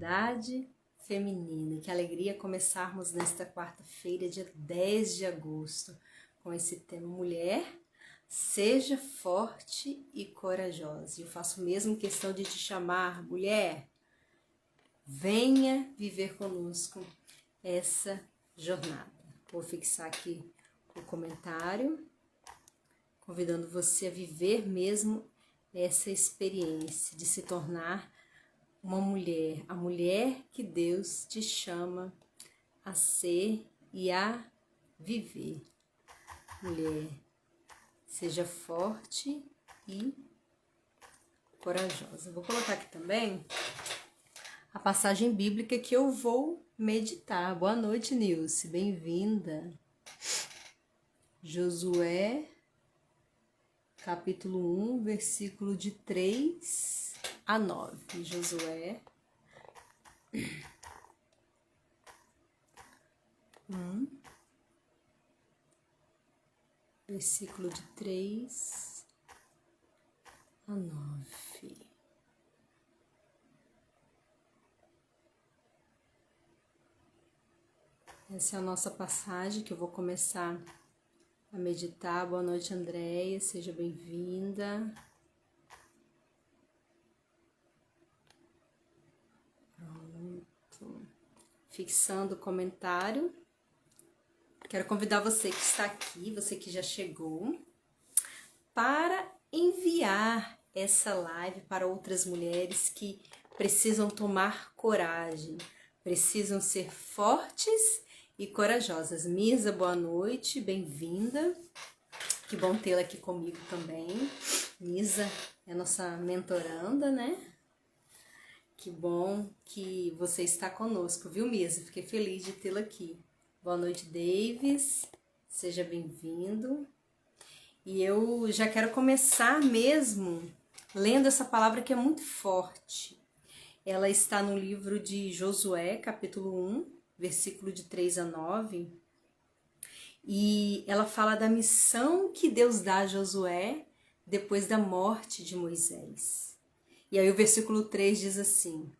Espiritualidade feminina. Que alegria começarmos nesta quarta-feira, dia 10 de agosto, com esse tema: mulher, seja forte e corajosa. Eu faço mesmo questão de te chamar, mulher, venha viver conosco essa jornada. Vou fixar aqui o comentário, convidando você a viver mesmo essa experiência de se tornar uma mulher, a mulher que Deus te chama a ser e a viver. Mulher, seja forte e corajosa. Vou colocar aqui também a passagem bíblica que eu vou meditar. Boa noite, Nilce, bem-vinda. Josué, capítulo 1, versículo de 3 a 9. Josué 1, versículo de 3 a 9. Essa é a nossa passagem que eu vou começar a meditar. Boa noite, Andréia, seja bem-vinda. Pronto. Fixando o comentário. Quero convidar você que está aqui, você que já chegou, para enviar essa live para outras mulheres que precisam tomar coragem, precisam ser fortes e corajosas. Misa, boa noite, bem-vinda. Que bom tê-la aqui comigo também. Misa é nossa mentoranda, né? Que bom que você está conosco, viu, Misa? Fiquei feliz de tê-la aqui. Boa noite, Davis. Seja bem-vindo. E eu já quero começar mesmo lendo essa palavra que é muito forte. Ela está no livro de Josué, capítulo 1, versículo de 3 a 9. E ela fala da missão que Deus dá a Josué depois da morte de Moisés. E aí o versículo 3 diz assim: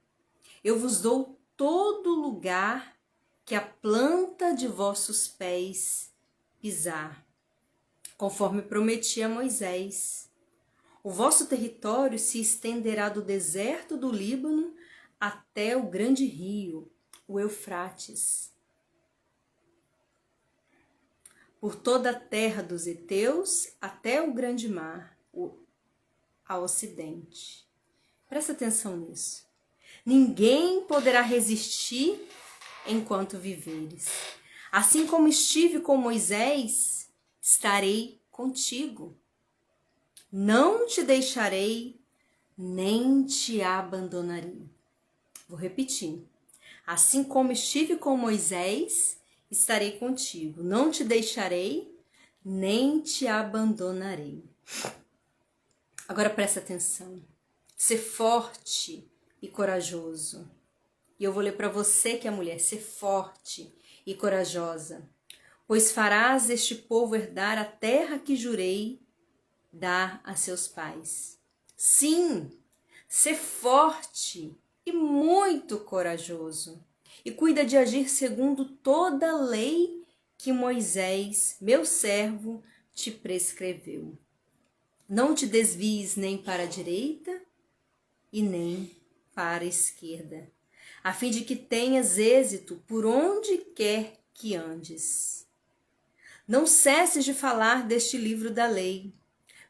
eu vos dou todo lugar que a planta de vossos pés pisar, conforme prometi a Moisés. O vosso território se estenderá do deserto do Líbano até o grande rio, o Eufrates, por toda a terra dos heteus até o grande mar, ao ocidente. Presta atenção nisso. Ninguém poderá resistir enquanto viveres. Assim como estive com Moisés, estarei contigo. Não te deixarei, nem te abandonarei. Vou repetir. Assim como estive com Moisés, estarei contigo. Não te deixarei, nem te abandonarei. Agora presta atenção. Ser forte e corajoso. E eu vou ler para você que é mulher: ser forte e corajosa, pois farás este povo herdar a terra que jurei dar a seus pais. Sim, ser forte e muito corajoso, e cuida de agir segundo toda a lei que Moisés, meu servo, te prescreveu. Não te desvies nem para a direita e nem para a esquerda, a fim de que tenhas êxito por onde quer que andes. Não cesses de falar deste livro da lei.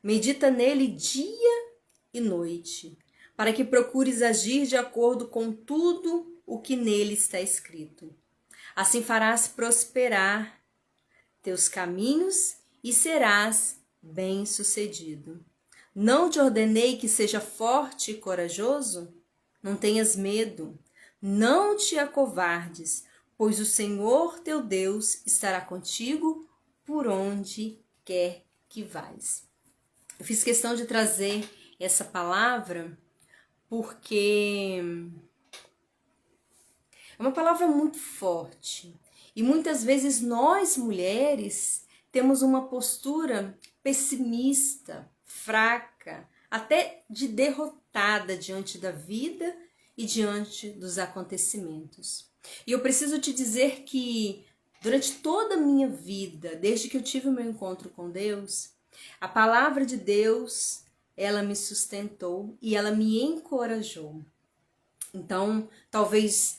Medita nele dia e noite, para que procures agir de acordo com tudo o que nele está escrito. Assim farás prosperar teus caminhos e serás bem-sucedido. Não te ordenei que seja forte e corajoso? Não tenhas medo, não te acovardes, pois o Senhor teu Deus estará contigo por onde quer que vais. Eu fiz questão de trazer essa palavra porque é uma palavra muito forte. E muitas vezes nós, mulheres, temos uma postura pessimista, fraca, até de derrotada diante da vida e diante dos acontecimentos. E eu preciso te dizer que durante toda a minha vida, desde que eu tive o meu encontro com Deus, a palavra de Deus, ela me sustentou e ela me encorajou. Então, talvez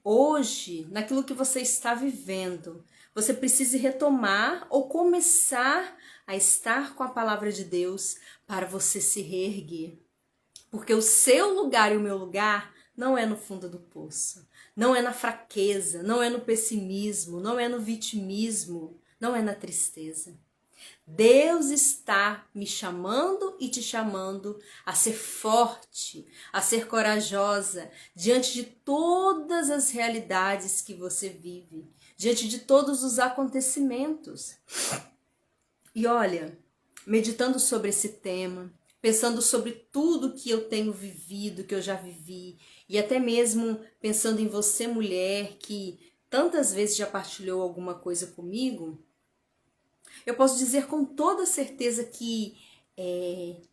hoje, naquilo que você está vivendo, você precise retomar ou começar a estar com a palavra de Deus para você se reerguer. Porque o seu lugar e o meu lugar não é no fundo do poço, não é na fraqueza, não é no pessimismo, não é no vitimismo, não é na tristeza. Deus está me chamando e te chamando a ser forte, a ser corajosa diante de todas as realidades que você vive, diante de todos os acontecimentos. E olha, meditando sobre esse tema, pensando sobre tudo que eu tenho vivido, que eu já vivi, e até mesmo pensando em você, mulher, que tantas vezes já partilhou alguma coisa comigo, eu posso dizer com toda certeza que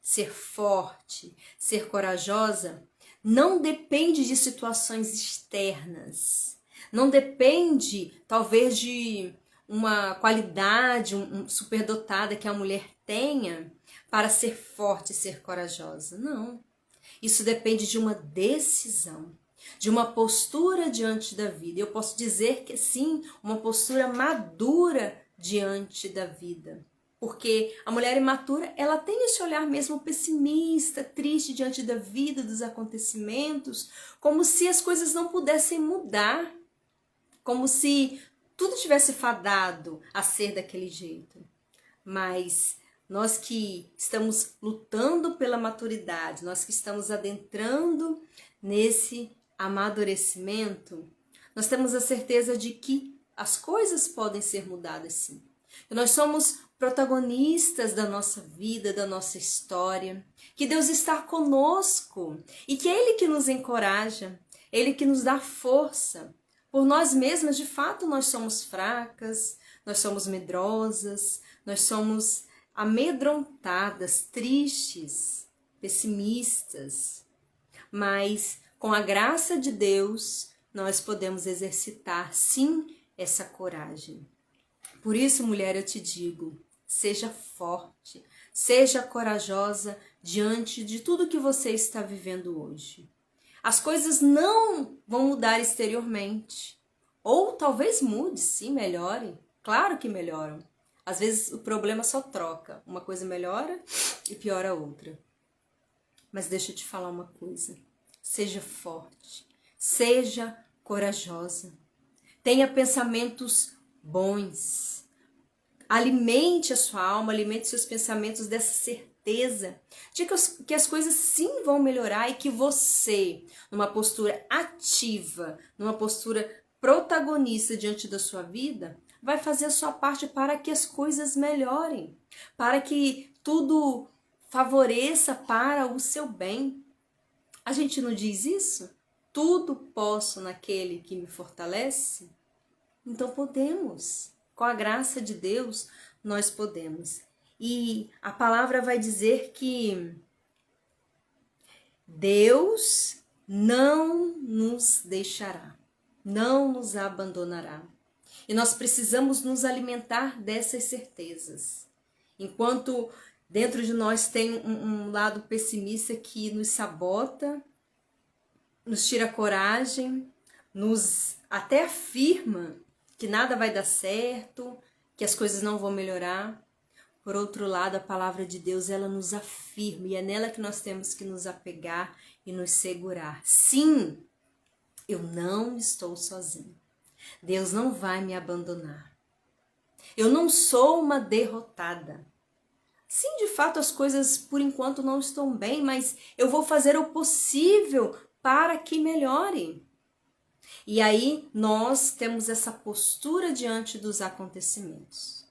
ser forte, ser corajosa, não depende de situações externas. Não depende, talvez, de uma qualidade superdotada que a mulher tenha para ser forte e ser corajosa. Não. Isso depende de uma decisão, de uma postura diante da vida. Eu posso dizer que sim, uma postura madura diante da vida. Porque a mulher imatura, ela tem esse olhar mesmo pessimista, triste diante da vida, dos acontecimentos, como se as coisas não pudessem mudar, como se tudo tivesse fadado a ser daquele jeito. Mas nós que estamos lutando pela maturidade, nós que estamos adentrando nesse amadurecimento, nós temos a certeza de que as coisas podem ser mudadas sim. Que nós somos protagonistas da nossa vida, da nossa história, que Deus está conosco e que é Ele que nos encoraja, Ele que nos dá força. Por nós mesmas, de fato, nós somos fracas, nós somos medrosas, nós somos amedrontadas, tristes, pessimistas. Mas com a graça de Deus, nós podemos exercitar, sim, essa coragem. Por isso, mulher, eu te digo, seja forte, seja corajosa diante de tudo que você está vivendo hoje. As coisas não vão mudar exteriormente. Ou talvez mude, sim, melhore. Claro que melhoram. Às vezes o problema só troca. Uma coisa melhora e piora a outra. Mas deixa eu te falar uma coisa. Seja forte. Seja corajosa. Tenha pensamentos bons. Alimente a sua alma, alimente seus pensamentos dessa certeza de que as coisas sim vão melhorar e que você, numa postura ativa, numa postura protagonista diante da sua vida, vai fazer a sua parte para que as coisas melhorem, para que tudo favoreça para o seu bem. A gente não diz isso? Tudo posso naquele que me fortalece? Então podemos. Com a graça de Deus, nós podemos. E a palavra vai dizer que Deus não nos deixará, não nos abandonará. E nós precisamos nos alimentar dessas certezas. Enquanto dentro de nós tem um lado pessimista que nos sabota, nos tira a coragem, nos até afirma que nada vai dar certo, que as coisas não vão melhorar. Por outro lado, a palavra de Deus, ela nos afirma e é nela que nós temos que nos apegar e nos segurar. Sim, eu não estou sozinho. Deus não vai me abandonar. Eu não sou uma derrotada. Sim, de fato, as coisas por enquanto não estão bem, mas eu vou fazer o possível para que melhore. E aí nós temos essa postura diante dos acontecimentos.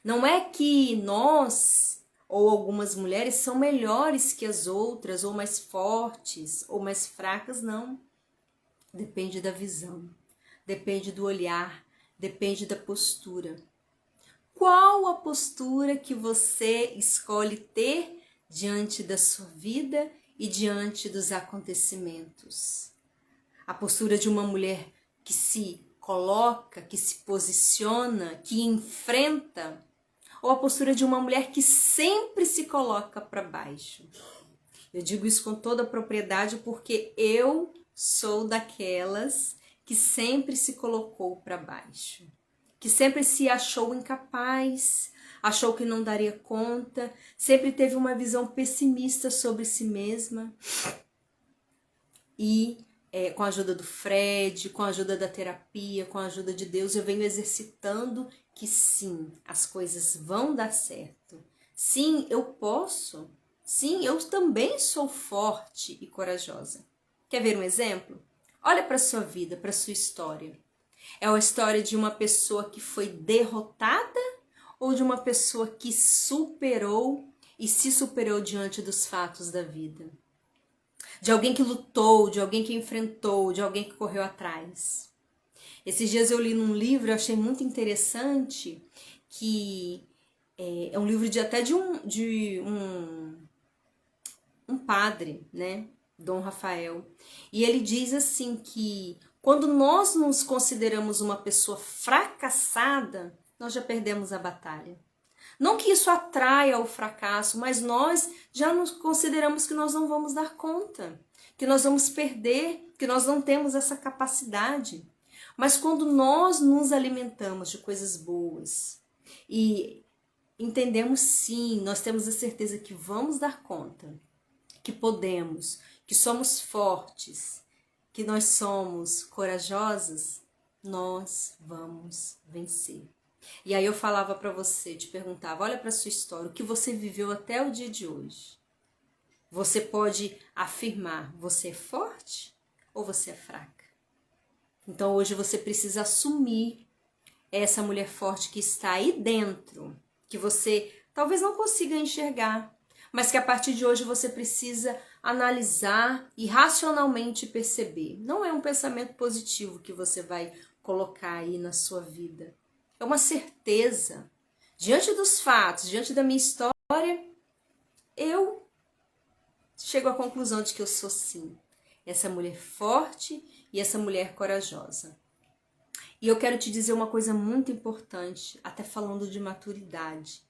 Não é que nós ou algumas mulheres são melhores que as outras, ou mais fortes, ou mais fracas, não. Depende da visão, depende do olhar, depende da postura. Qual a postura que você escolhe ter diante da sua vida e diante dos acontecimentos. A postura de uma mulher que se coloca, que se posiciona, que enfrenta, ou a postura de uma mulher que sempre se coloca para baixo. Eu digo isso com toda a propriedade porque eu sou daquelas que sempre se colocou para baixo, que sempre se achou incapaz, achou que não daria conta, sempre teve uma visão pessimista sobre si mesma. E com a ajuda do Fred, com a ajuda da terapia, com a ajuda de Deus, eu venho exercitando que sim, as coisas vão dar certo. Sim, eu posso. Sim, eu também sou forte e corajosa. Quer ver um exemplo? Olha para a sua vida, para a sua história. É a história de uma pessoa que foi derrotada ou de uma pessoa que superou e se superou diante dos fatos da vida? De alguém que lutou, de alguém que enfrentou, de alguém que correu atrás. Esses dias eu li num livro, eu achei muito interessante, que é um livro um padre, né? Dom Rafael. E ele diz assim que quando nós nos consideramos uma pessoa fracassada, nós já perdemos a batalha. Não que isso atraia o fracasso, mas nós já nos consideramos que nós não vamos dar conta, que nós vamos perder, que nós não temos essa capacidade. Mas quando nós nos alimentamos de coisas boas e entendemos sim, nós temos a certeza que vamos dar conta, que podemos, que somos fortes, que nós somos corajosas, nós vamos vencer. E aí eu falava para você, te perguntava, olha para sua história, o que você viveu até o dia de hoje. Você pode afirmar, você é forte ou você é fraca? Então hoje você precisa assumir essa mulher forte que está aí dentro, que você talvez não consiga enxergar, mas que a partir de hoje você precisa analisar e racionalmente perceber. Não é um pensamento positivo que você vai colocar aí na sua vida. É uma certeza. Diante dos fatos, diante da minha história, eu chego à conclusão de que eu sou sim essa mulher forte e essa mulher corajosa. E eu quero te dizer uma coisa muito importante, até falando de maturidade.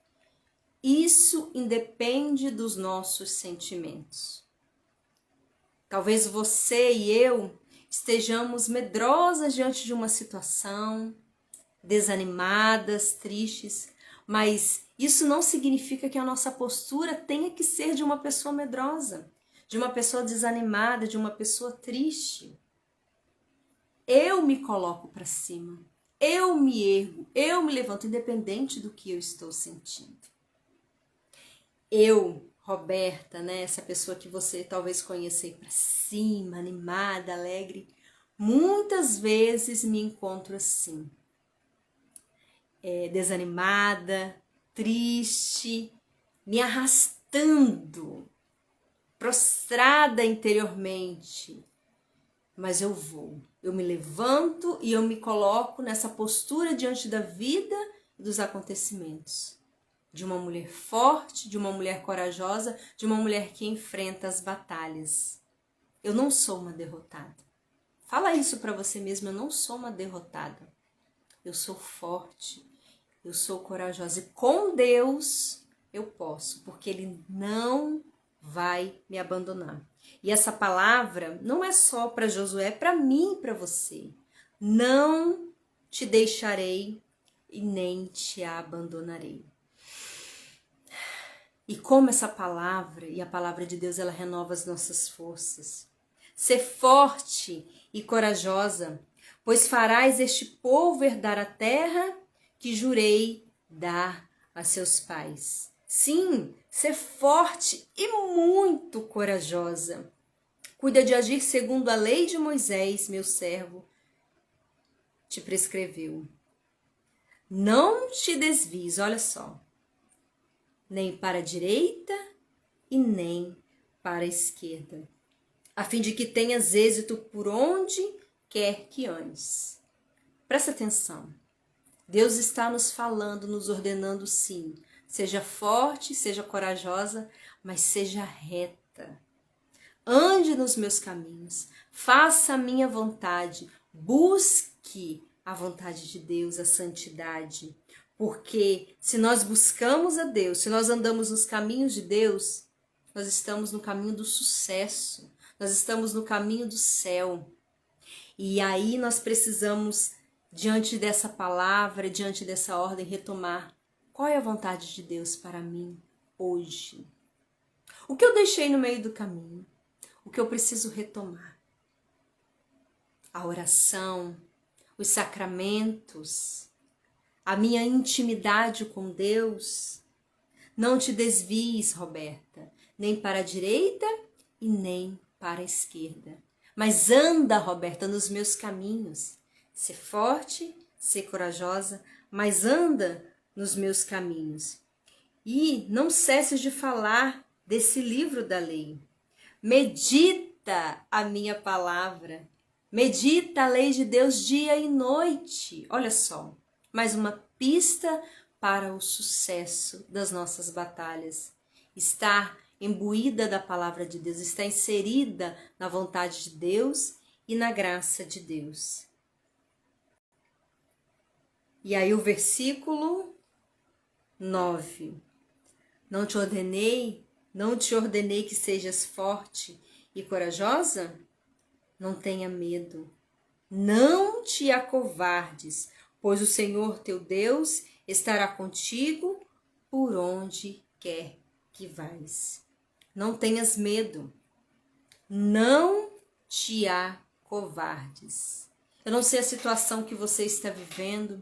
Isso independe dos nossos sentimentos. Talvez você e eu estejamos medrosas diante de uma situação, desanimadas, tristes, mas isso não significa que a nossa postura tenha que ser de uma pessoa medrosa, de uma pessoa desanimada, de uma pessoa triste. Eu me coloco para cima, eu me ergo, eu me levanto, independente do que eu estou sentindo. Eu, Roberta, né, essa pessoa que você talvez conheça aí para cima, animada, alegre, muitas vezes me encontro assim, desanimada, triste, me arrastando, prostrada interiormente. Mas eu me levanto e eu me coloco nessa postura diante da vida e dos acontecimentos. De uma mulher forte, de uma mulher corajosa, de uma mulher que enfrenta as batalhas. Eu não sou uma derrotada. Fala isso para você mesmo, eu não sou uma derrotada. Eu sou forte, eu sou corajosa. E com Deus eu posso, porque Ele não vai me abandonar. E essa palavra não é só para Josué, é para mim e para você. Não te deixarei e nem te abandonarei. E como essa palavra, e a palavra de Deus, ela renova as nossas forças. Ser forte e corajosa, pois farás este povo herdar a terra que jurei dar a seus pais. Sim, ser forte e muito corajosa. Cuida de agir segundo a lei de Moisés, meu servo, te prescreveu. Não te desvies, olha só, nem para a direita e nem para a esquerda, a fim de que tenhas êxito por onde quer que andes. Presta atenção. Deus está nos falando, nos ordenando sim. Seja forte, seja corajosa, mas seja reta. ande nos meus caminhos, faça a minha vontade, busque a vontade de Deus, a santidade. Porque se nós buscamos a Deus, se nós andamos nos caminhos de Deus, nós estamos no caminho do sucesso, nós estamos no caminho do céu. E aí nós precisamos, diante dessa palavra, diante dessa ordem, retomar qual é a vontade de Deus para mim hoje. O que eu deixei no meio do caminho? O que eu preciso retomar? A oração, os sacramentos, a minha intimidade com Deus. Não te desvies, Roberta, nem para a direita e nem para a esquerda. Mas anda, Roberta, nos meus caminhos. Ser forte, ser corajosa, mas anda nos meus caminhos. E não cesses de falar desse livro da lei. Medita a minha palavra. Medita a lei de Deus dia e noite. Olha só, mais uma pista para o sucesso das nossas batalhas. Estar imbuída da palavra de Deus, estar inserida na vontade de Deus e na graça de Deus. E aí o versículo 9. Não te ordenei que sejas forte e corajosa? Não tenha medo, não te acovardes, pois o Senhor teu Deus estará contigo por onde quer que vais. Não tenhas medo, não te acovardes. Eu não sei a situação que você está vivendo,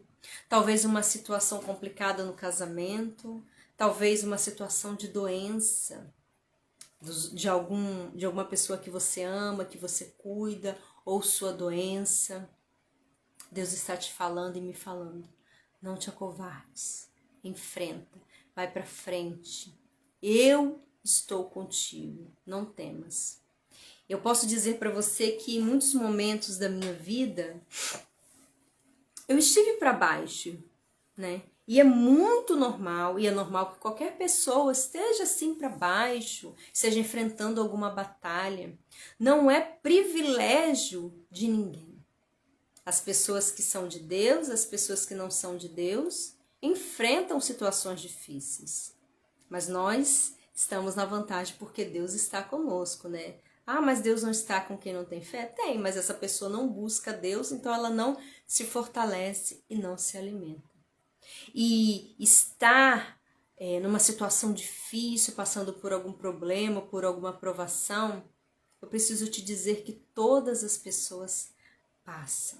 talvez uma situação complicada no casamento, talvez uma situação de doença, de alguma pessoa que você ama, que você cuida, ou sua doença. Deus está te falando e me falando. Não te acovardes. Enfrenta. Vai para frente. Eu estou contigo. Não temas. Eu posso dizer para você que em muitos momentos da minha vida eu estive para baixo, né? E é muito normal, e é normal que qualquer pessoa esteja assim para baixo, esteja enfrentando alguma batalha. Não é privilégio de ninguém. As pessoas que são de Deus, as pessoas que não são de Deus, enfrentam situações difíceis. Mas nós estamos na vantagem porque Deus está conosco, né? Ah, mas Deus não está com quem não tem fé? Tem, mas essa pessoa não busca Deus, então ela não se fortalece e não se alimenta. E estar numa situação difícil, passando por algum problema, por alguma provação, eu preciso te dizer que todas as pessoas passam.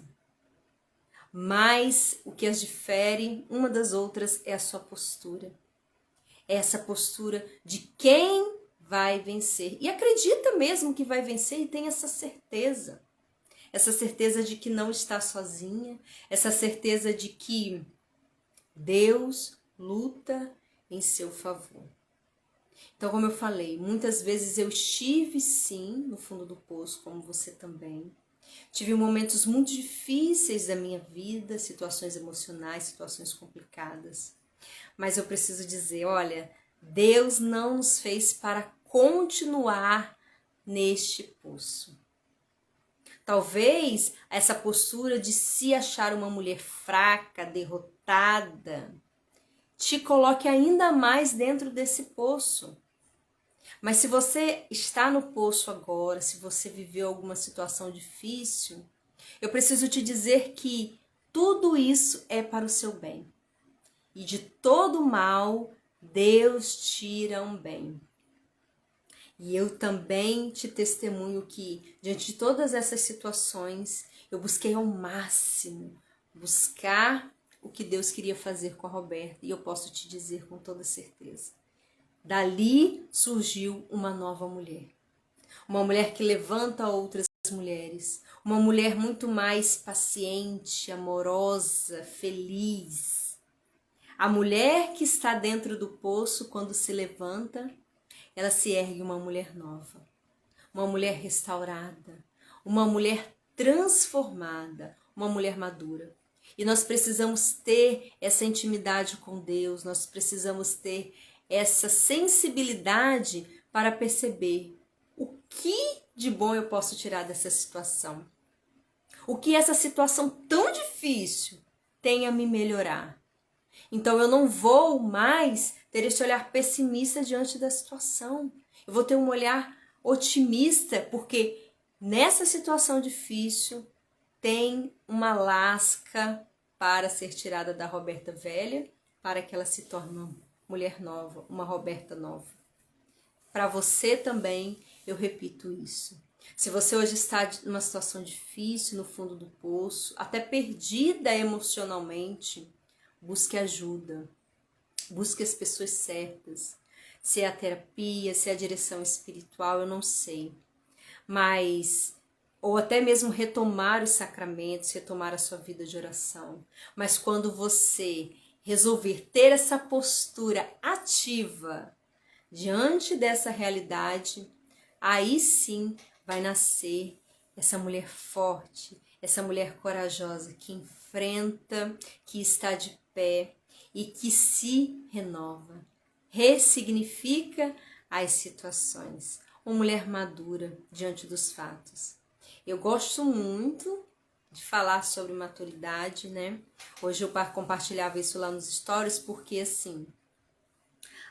Mas o que as difere uma das outras é a sua postura. É essa postura de quem vai vencer. E acredita mesmo que vai vencer e tem essa certeza. Essa certeza de que não está sozinha, essa certeza de que Deus luta em seu favor. Então, como eu falei, muitas vezes eu estive sim no fundo do poço, como você também. Tive momentos muito difíceis da minha vida, situações emocionais, situações complicadas. Mas eu preciso dizer, olha, Deus não nos fez para continuar neste poço. Talvez essa postura de se achar uma mulher fraca, derrotada, te coloque ainda mais dentro desse poço. Mas se você está no poço agora, se você viveu alguma situação difícil, eu preciso te dizer que tudo isso é para o seu bem. E de todo mal, Deus tira um bem. E eu também te testemunho que, diante de todas essas situações, eu busquei ao máximo buscar o que Deus queria fazer com a Roberta. E eu posso te dizer com toda certeza. Dali surgiu uma nova mulher. Uma mulher que levanta outras mulheres. Uma mulher muito mais paciente, amorosa, feliz. A mulher que está dentro do poço, quando se levanta, ela se ergue uma mulher nova. Uma mulher restaurada. Uma mulher transformada. Uma mulher madura. E nós precisamos ter essa intimidade com Deus. Nós precisamos ter essa sensibilidade para perceber o que de bom eu posso tirar dessa situação? O que essa situação tão difícil tem a me melhorar? Então eu não vou mais ter esse olhar pessimista diante da situação. Eu vou ter um olhar otimista, porque nessa situação difícil tem uma lasca para ser tirada da Roberta velha, para que ela se torne uma mulher nova, uma Roberta nova. Para você também, eu repito isso. Se você hoje está numa situação difícil, no fundo do poço, até perdida emocionalmente, busque ajuda. Busque as pessoas certas. Se é a terapia, se é a direção espiritual, eu não sei. Mas, ou até mesmo retomar os sacramentos, retomar a sua vida de oração. Mas quando você resolver ter essa postura ativa diante dessa realidade, aí sim vai nascer essa mulher forte, essa mulher corajosa que enfrenta, que está de pé e que se renova, ressignifica as situações. Uma mulher madura diante dos fatos. Eu gosto muito de falar sobre maturidade, né? Hoje eu compartilhava isso lá nos stories porque assim,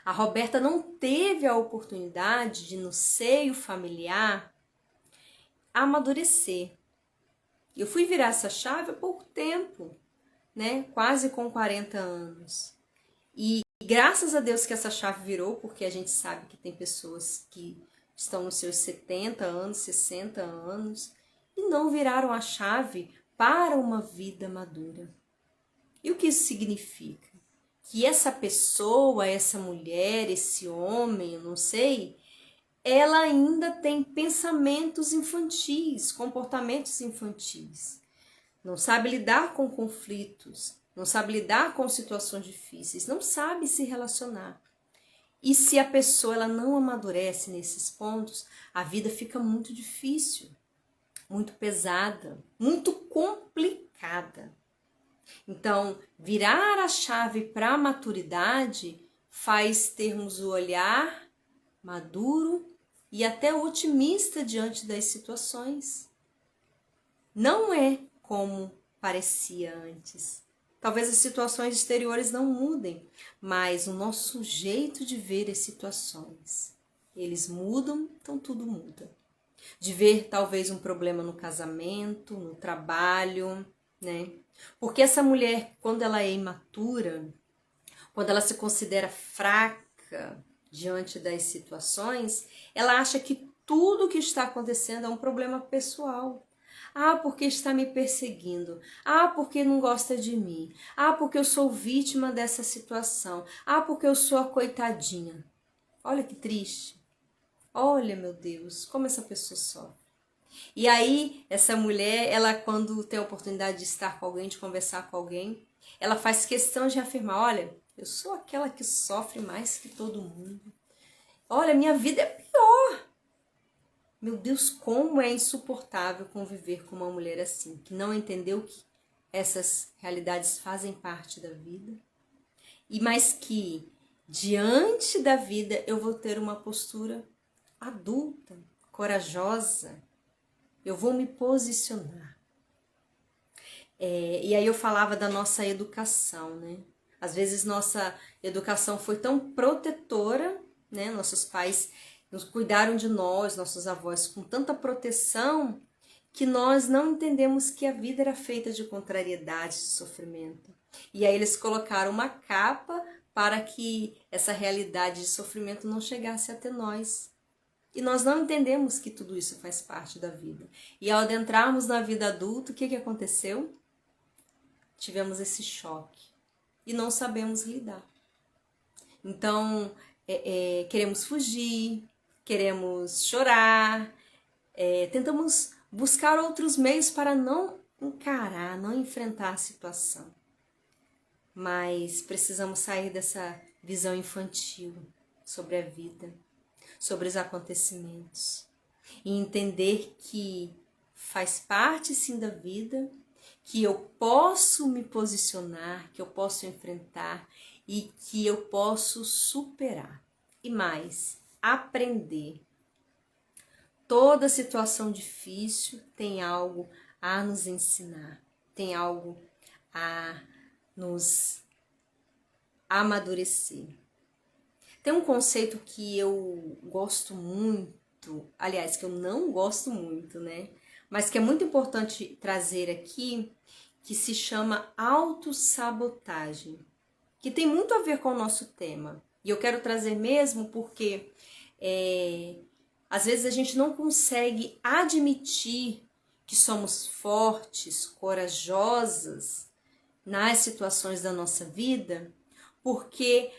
a Roberta não teve a oportunidade de, no seio familiar, amadurecer. Eu fui virar essa chave há pouco tempo, né? Quase com 40 anos. E graças a Deus que essa chave virou, porque a gente sabe que tem pessoas que estão nos seus 70 anos, 60 anos, e não viraram a chave para uma vida madura. E o que isso significa? Que essa pessoa, essa mulher, esse homem, eu não sei, ela ainda tem pensamentos infantis, comportamentos infantis. Não sabe lidar com conflitos, não sabe lidar com situações difíceis, não sabe se relacionar. E se a pessoa ela não amadurece nesses pontos, a vida fica muito difícil, muito pesada, muito complicada. Então, virar a chave para a maturidade faz termos o olhar maduro e até otimista diante das situações. Não é como parecia antes. Talvez as situações exteriores não mudem, mas o nosso jeito de ver as situações, eles mudam, então tudo muda. De ver talvez um problema no casamento, no trabalho, né? Porque essa mulher, quando ela é imatura, quando ela se considera fraca diante das situações, ela acha que tudo que está acontecendo é um problema pessoal. Ah, porque está me perseguindo. Ah, porque não gosta de mim. Ah, porque eu sou vítima dessa situação. Ah, porque eu sou a coitadinha. Olha que triste. Olha, meu Deus, como essa pessoa sofre. E aí, essa mulher, ela quando tem a oportunidade de estar com alguém, de conversar com alguém, ela faz questão de afirmar, olha, eu sou aquela que sofre mais que todo mundo. Olha, minha vida é pior. Meu Deus, como é insuportável conviver com uma mulher assim, que não entendeu que essas realidades fazem parte da vida, e mas que diante da vida eu vou ter uma postura adulta, corajosa, eu vou me posicionar. E aí eu falava da nossa educação, né? Às vezes nossa educação foi tão protetora, né? Nossos pais nos cuidaram de nós, nossos avós, com tanta proteção, que nós não entendemos que a vida era feita de contrariedade, de sofrimento. E aí eles colocaram uma capa para que essa realidade de sofrimento não chegasse até nós. E nós não entendemos que tudo isso faz parte da vida. E ao adentrarmos na vida adulta, o que aconteceu? Tivemos esse choque e não sabemos lidar. Então, queremos fugir, queremos chorar, tentamos buscar outros meios para não encarar, não enfrentar a situação. Mas precisamos sair dessa visão infantil sobre a vida, sobre os acontecimentos e entender que faz parte sim da vida, que eu posso me posicionar, que eu posso enfrentar e que eu posso superar. E mais, aprender. toda situação difícil tem algo a nos ensinar, tem algo a nos amadurecer. Tem um conceito que eu gosto muito, aliás, que eu não gosto muito, né? Mas que é muito importante trazer aqui, que se chama autossabotagem, que tem muito a ver com o nosso tema. E eu quero trazer mesmo porque às vezes a gente não consegue admitir que somos fortes, corajosas nas situações da nossa vida, porque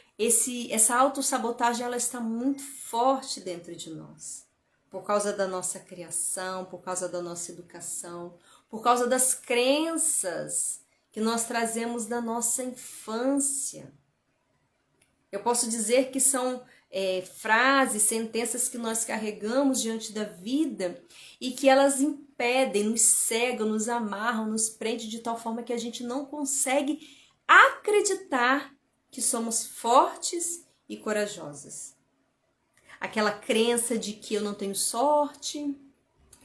essa autossabotagem ela está muito forte dentro de nós. Por causa da nossa criação, por causa da nossa educação, por causa das crenças que nós trazemos da nossa infância. Eu posso dizer que são frases, sentenças que nós carregamos diante da vida e que elas impedem, nos cegam, nos amarram, nos prendem de tal forma que a gente não consegue acreditar que somos fortes e corajosas. Aquela crença de que eu não tenho sorte,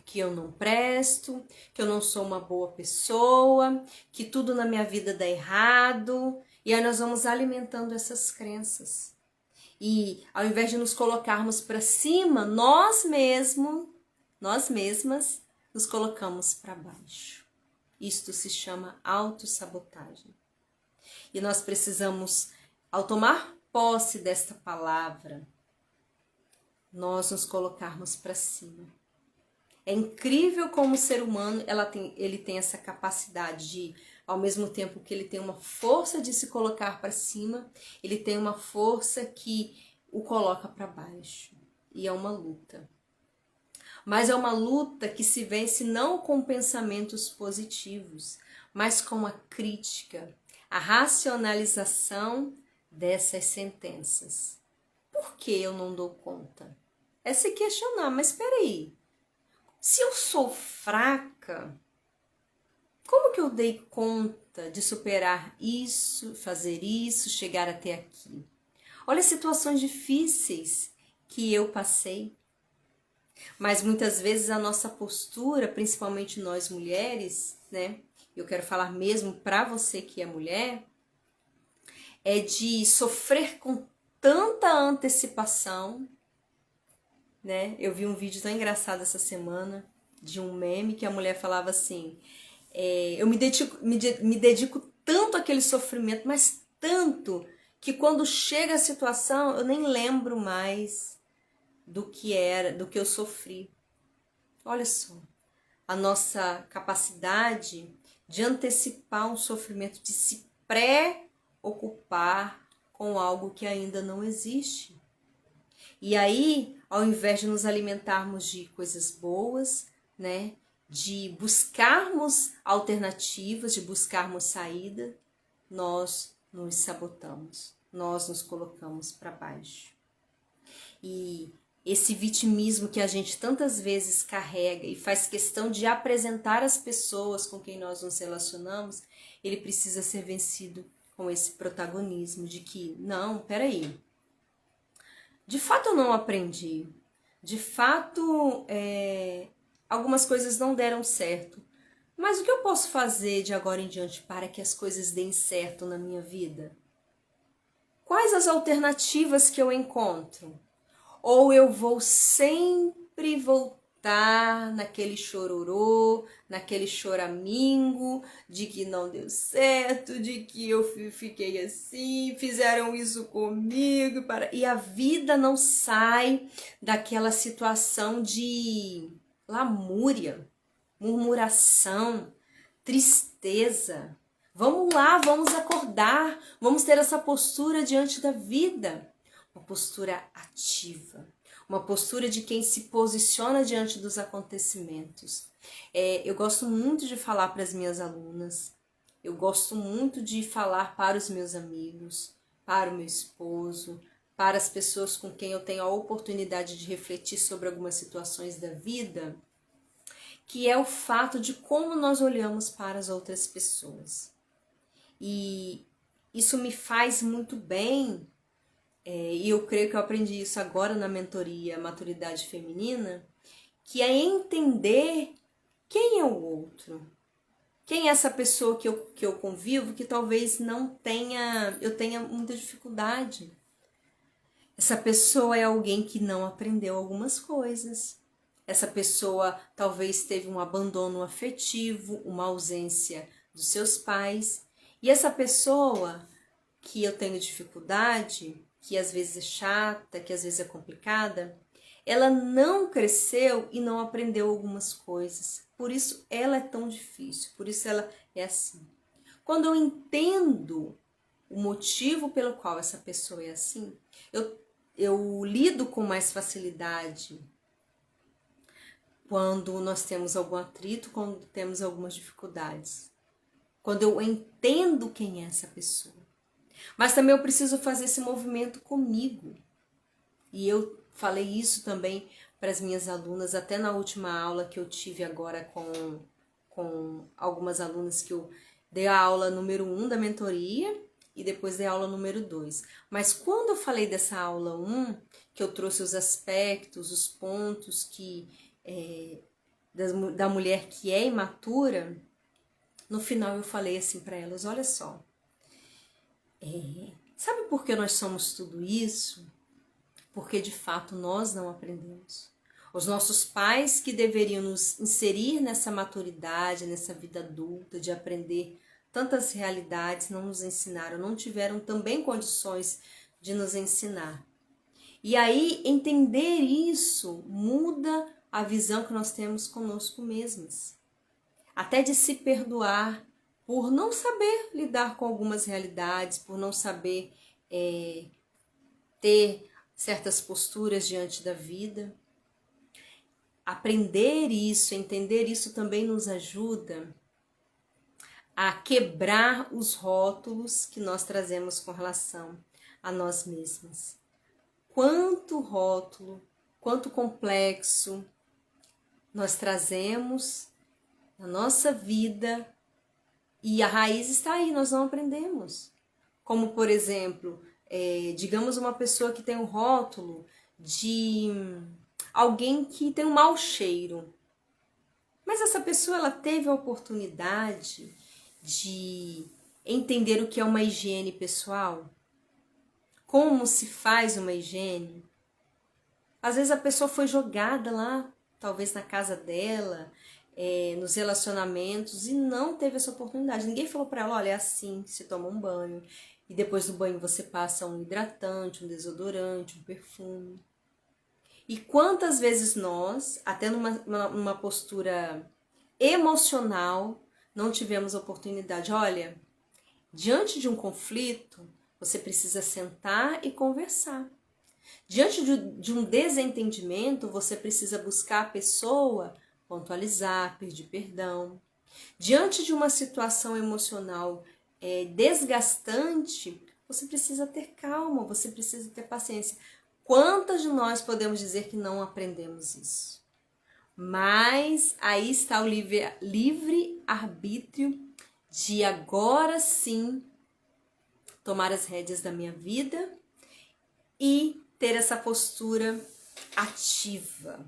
que eu não presto, que eu não sou uma boa pessoa, que tudo na minha vida dá errado. E aí nós vamos alimentando essas crenças. E ao invés de nos colocarmos para cima, nós mesmas, nos colocamos para baixo. Isto se chama autossabotagem. E nós precisamos, ao tomar posse desta palavra, nós nos colocarmos para cima. É incrível como o ser humano ele tem essa capacidade de, ao mesmo tempo que ele tem uma força de se colocar para cima, ele tem uma força que o coloca para baixo. E é uma luta. Mas é uma luta que se vence não com pensamentos positivos, mas com a crítica, a racionalização dessas sentenças. Por que eu não dou conta? É se questionar, mas espera aí. Se eu sou fraca, como que eu dei conta de superar isso, fazer isso, chegar até aqui? Olha as situações difíceis que eu passei. Mas muitas vezes a nossa postura, principalmente nós mulheres, né? Eu quero falar mesmo para você que é mulher, é de sofrer com tanta antecipação, né? Eu vi um vídeo tão engraçado essa semana de um meme que a mulher falava assim: eu me dedico tanto àquele sofrimento, mas tanto que quando chega a situação eu nem lembro mais do que era, do que eu sofri. Olha só, a nossa capacidade de antecipar um sofrimento, de se preocupar com algo que ainda não existe. E aí, ao invés de nos alimentarmos de coisas boas, né, de buscarmos alternativas, de buscarmos saída, nós nos sabotamos, nós nos colocamos para baixo. E esse vitimismo que a gente tantas vezes carrega e faz questão de apresentar às pessoas com quem nós nos relacionamos, ele precisa ser vencido com esse protagonismo de que, não, peraí, de fato eu não aprendi, de fato algumas coisas não deram certo, mas o que eu posso fazer de agora em diante para que as coisas deem certo na minha vida? Quais as alternativas que eu encontro? Ou eu vou sempre voltar naquele chororô, naquele choramingo, de que não deu certo, de que eu fiquei assim, fizeram isso comigo, e a vida não sai daquela situação de lamúria, murmuração, tristeza. Vamos lá, vamos acordar, vamos ter essa postura diante da vida. Uma postura ativa, uma postura de quem se posiciona diante dos acontecimentos. Eu gosto muito de falar para as minhas alunas, eu gosto muito de falar para os meus amigos, para o meu esposo, para as pessoas com quem eu tenho a oportunidade de refletir sobre algumas situações da vida, que é o fato de como nós olhamos para as outras pessoas. E isso me faz muito bem. E eu creio que eu aprendi isso agora na mentoria Maturidade Feminina, que é entender quem é o outro. Quem é essa pessoa que eu convivo que talvez eu tenha muita dificuldade. Essa pessoa é alguém que não aprendeu algumas coisas. Essa pessoa talvez teve um abandono afetivo, uma ausência dos seus pais. E essa pessoa que eu tenho dificuldade, que às vezes é chata, que às vezes é complicada, ela não cresceu e não aprendeu algumas coisas. Por isso ela é tão difícil, por isso ela é assim. Quando eu entendo o motivo pelo qual essa pessoa é assim, eu lido com mais facilidade quando nós temos algum atrito, quando temos algumas dificuldades. Quando eu entendo quem é essa pessoa. Mas também eu preciso fazer esse movimento comigo. E eu falei isso também para as minhas alunas, até na última aula que eu tive agora com algumas alunas que eu dei a aula número 1 da mentoria e depois dei a aula número 2. Mas quando eu falei dessa aula 1, que eu trouxe os aspectos, os pontos da mulher que é imatura, no final eu falei assim para elas, olha só, sabe por que nós somos tudo isso? Porque de fato nós não aprendemos. Os nossos pais que deveriam nos inserir nessa maturidade, nessa vida adulta, de aprender tantas realidades, não nos ensinaram, não tiveram também condições de nos ensinar. E aí entender isso muda a visão que nós temos conosco mesmas. Até de se perdoar por não saber lidar com algumas realidades, por não saber ter certas posturas diante da vida. Aprender isso, entender isso também nos ajuda a quebrar os rótulos que nós trazemos com relação a nós mesmas. Quanto rótulo, quanto complexo nós trazemos na nossa vida e a raiz está aí, nós não aprendemos. Como, por exemplo, digamos uma pessoa que tem um rótulo de alguém que tem um mau cheiro. Mas essa pessoa ela teve a oportunidade de entender o que é uma higiene pessoal? Como se faz uma higiene? Às vezes a pessoa foi jogada lá, talvez na casa dela, nos relacionamentos, e não teve essa oportunidade. Ninguém falou para ela, olha, é assim, se toma um banho, e depois do banho você passa um hidratante, um desodorante, um perfume. E quantas vezes nós, até numa postura emocional, não tivemos oportunidade. Olha, diante de um conflito, você precisa sentar e conversar. Diante de um desentendimento, você precisa buscar a pessoa, pontualizar, pedir perdão. Diante de uma situação emocional desgastante, você precisa ter calma, você precisa ter paciência. Quantas de nós podemos dizer que não aprendemos isso? Mas aí está o livre-arbítrio de agora sim tomar as rédeas da minha vida e ter essa postura ativa,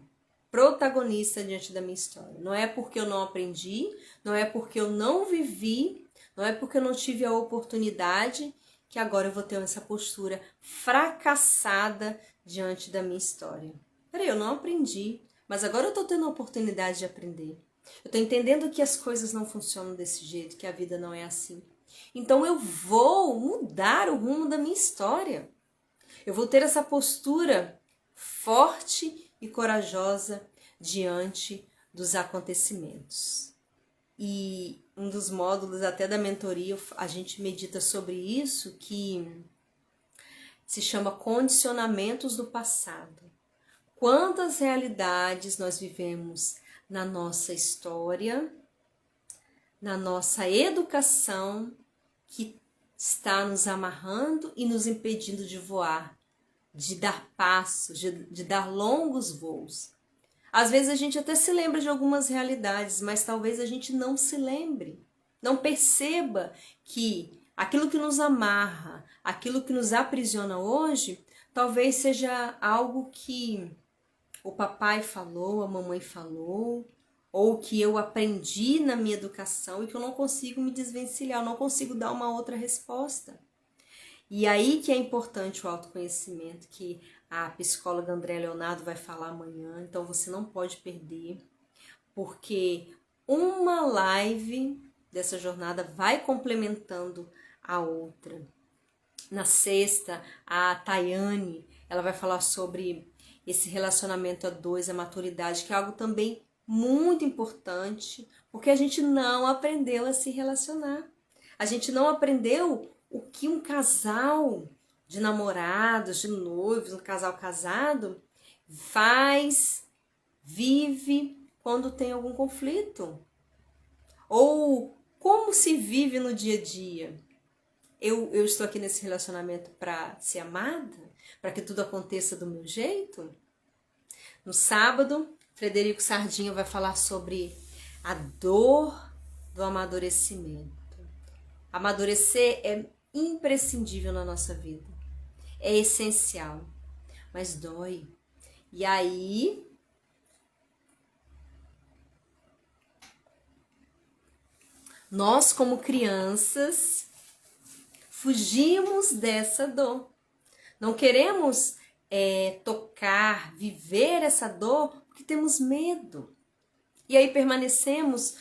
protagonista diante da minha história. Não é porque eu não aprendi, não é porque eu não vivi, não é porque eu não tive a oportunidade que agora eu vou ter essa postura fracassada diante da minha história. Peraí, eu não aprendi, mas agora eu tô tendo a oportunidade de aprender. Eu tô entendendo que as coisas não funcionam desse jeito, que a vida não é assim. Então eu vou mudar o rumo da minha história. Eu vou ter essa postura forte e corajosa diante dos acontecimentos. E um dos módulos até da mentoria, a gente medita sobre isso, que se chama condicionamentos do passado. Quantas realidades nós vivemos na nossa história, na nossa educação, que está nos amarrando e nos impedindo de voar, de dar passos, de dar longos voos. Às vezes a gente até se lembra de algumas realidades, mas talvez a gente não se lembre, não perceba que aquilo que nos amarra, aquilo que nos aprisiona hoje, talvez seja algo que o papai falou, a mamãe falou, ou que eu aprendi na minha educação e que eu não consigo me desvencilhar, eu não consigo dar uma outra resposta. E aí que é importante o autoconhecimento, que a psicóloga André Leonardo vai falar amanhã, então você não pode perder, porque uma live dessa jornada vai complementando a outra. Na sexta, a Tayane, ela vai falar sobre esse relacionamento a dois, a maturidade, que é algo também muito importante, porque a gente não aprendeu a se relacionar. A gente não aprendeu o que um casal de namorados, de noivos, um casal casado faz, vive quando tem algum conflito. Ou como se vive no dia a dia. Eu estou aqui nesse relacionamento para ser amada? Para que tudo aconteça do meu jeito? No sábado, Frederico Sardinha vai falar sobre a dor do amadurecimento. Amadurecer é imprescindível na nossa vida. É essencial, mas dói. E aí, nós como crianças, fugimos dessa dor. Não queremos tocar, viver essa dor, porque temos medo. E aí permanecemos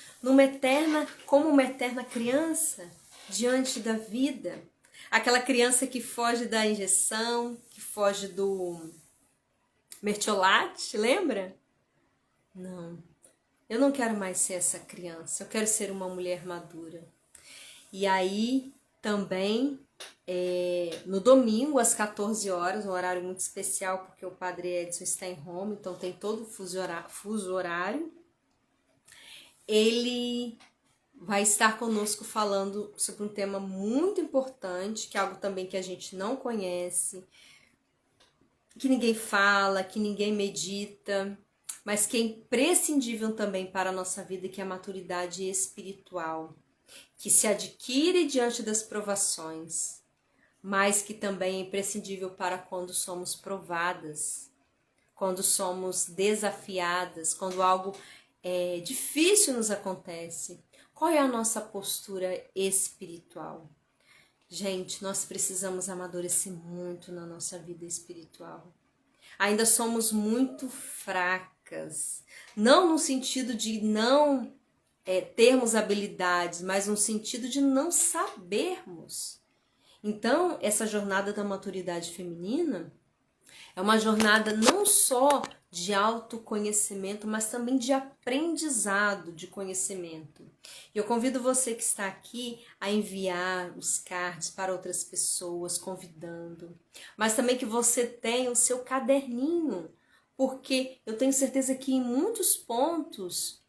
como uma eterna criança diante da vida. Aquela criança que foge da injeção, que foge do mertiolate, lembra? Não, eu não quero mais ser essa criança, eu quero ser uma mulher madura. E aí também no domingo às 14 horas, um horário muito especial porque o Padre Edson está em Roma, então tem todo o fuso horário. Ele vai estar conosco falando sobre um tema muito importante, que é algo também que a gente não conhece, que ninguém fala, que ninguém medita, mas que é imprescindível também para a nossa vida, que é a maturidade espiritual, que se adquire diante das provações, mas que também é imprescindível para quando somos provadas, quando somos desafiadas, quando algo difícil nos acontece. Qual é a nossa postura espiritual? Gente, nós precisamos amadurecer muito na nossa vida espiritual. Ainda somos muito fracas, não no sentido de não termos habilidades, mas no sentido de não sabermos. Então, essa jornada da maturidade feminina é uma jornada não só de autoconhecimento, mas também de aprendizado de conhecimento. E eu convido você que está aqui a enviar os cards para outras pessoas, convidando. Mas também que você tenha o seu caderninho, porque eu tenho certeza que em muitos pontos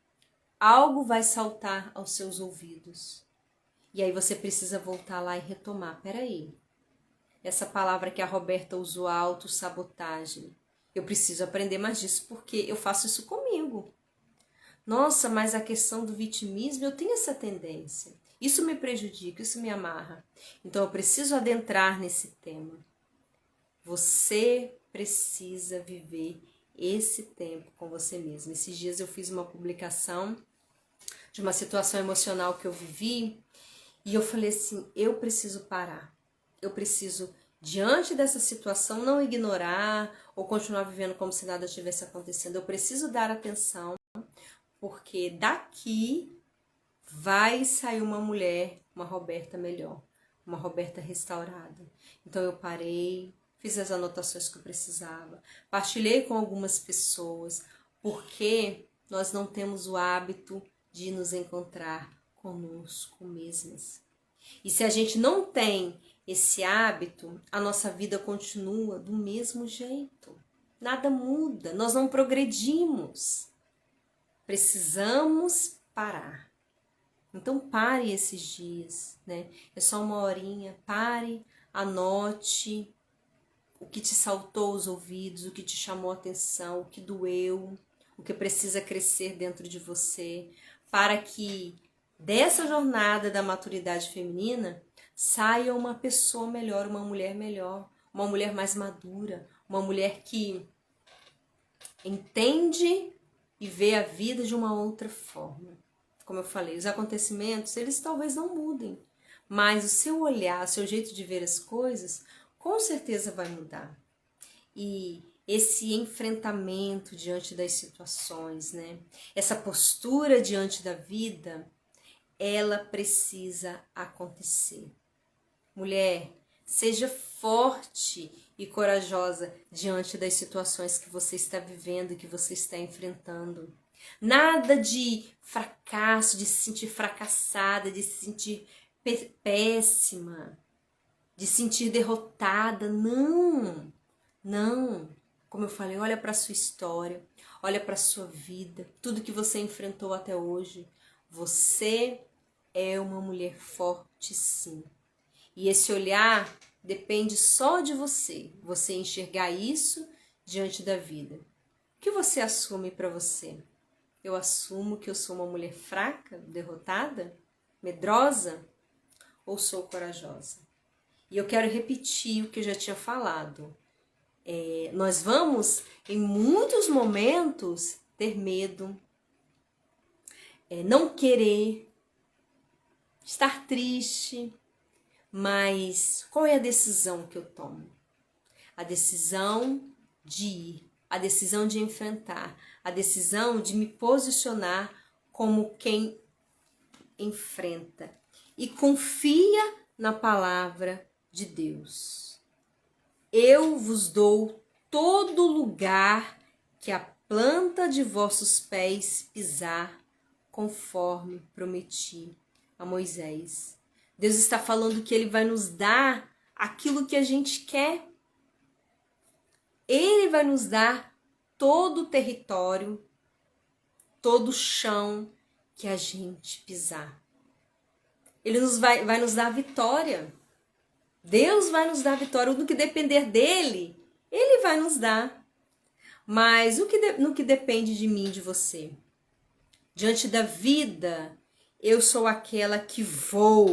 algo vai saltar aos seus ouvidos. E aí você precisa voltar lá e retomar. Peraí, essa palavra que a Roberta usou, a autossabotagem. Eu preciso aprender mais disso porque eu faço isso comigo. Nossa, mas a questão do vitimismo, eu tenho essa tendência. Isso me prejudica, isso me amarra. Então eu preciso adentrar nesse tema. Você precisa viver esse tempo com você mesmo. Esses dias eu fiz uma publicação de uma situação emocional que eu vivi e eu falei assim, eu preciso parar. Eu preciso, diante dessa situação, não ignorar ou continuar vivendo como se nada estivesse acontecendo. Eu preciso dar atenção, porque daqui vai sair uma mulher, uma Roberta melhor, uma Roberta restaurada. Então eu parei, fiz as anotações que eu precisava, partilhei com algumas pessoas, porque nós não temos o hábito de nos encontrar conosco mesmas. E se a gente não tem esse hábito, a nossa vida continua do mesmo jeito. Nada muda, nós não progredimos. Precisamos parar. Então pare esses dias, né? É só uma horinha, pare, anote o que te saltou aos ouvidos, o que te chamou a atenção, o que doeu, o que precisa crescer dentro de você, para que dessa jornada da maturidade feminina saia uma pessoa melhor, uma mulher mais madura, uma mulher que entende e vê a vida de uma outra forma. Como eu falei, os acontecimentos, eles talvez não mudem, mas o seu olhar, o seu jeito de ver as coisas, com certeza vai mudar. E esse enfrentamento diante das situações, né? Essa postura diante da vida, ela precisa acontecer. Mulher, seja forte e corajosa diante das situações que você está vivendo, que você está enfrentando. Nada de fracasso, de se sentir fracassada, de se sentir péssima, de se sentir derrotada. Não, não. Como eu falei, olha para a sua história, olha para a sua vida, tudo que você enfrentou até hoje. Você é uma mulher forte, sim. E esse olhar depende só de você, você enxergar isso diante da vida. O que você assume para você? Eu assumo que eu sou uma mulher fraca, derrotada, medrosa, ou sou corajosa? E eu quero repetir o que eu já tinha falado. Nós vamos, em muitos momentos, ter medo, não querer, estar triste. Mas qual é a decisão que eu tomo? A decisão de ir, a decisão de enfrentar, a decisão de me posicionar como quem enfrenta e confia na palavra de Deus. Eu vos dou todo lugar que a planta de vossos pés pisar, conforme prometi a Moisés. Deus está falando que Ele vai nos dar aquilo que a gente quer. Ele vai nos dar todo o território, todo o chão que a gente pisar. Ele vai nos dar a vitória. Deus vai nos dar a vitória. No que depender dele, Ele vai nos dar. Mas no que depende de mim e de você? Diante da vida, eu sou aquela que vou,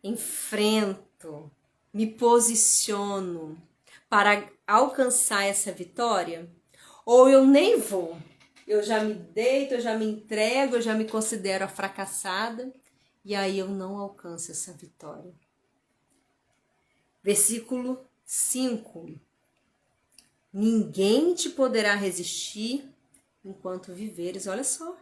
enfrento, me posiciono para alcançar essa vitória? Ou eu nem vou, eu já me deito, eu já me entrego, eu já me considero a fracassada e aí eu não alcanço essa vitória. Versículo 5. Ninguém te poderá resistir enquanto viveres. Olha só.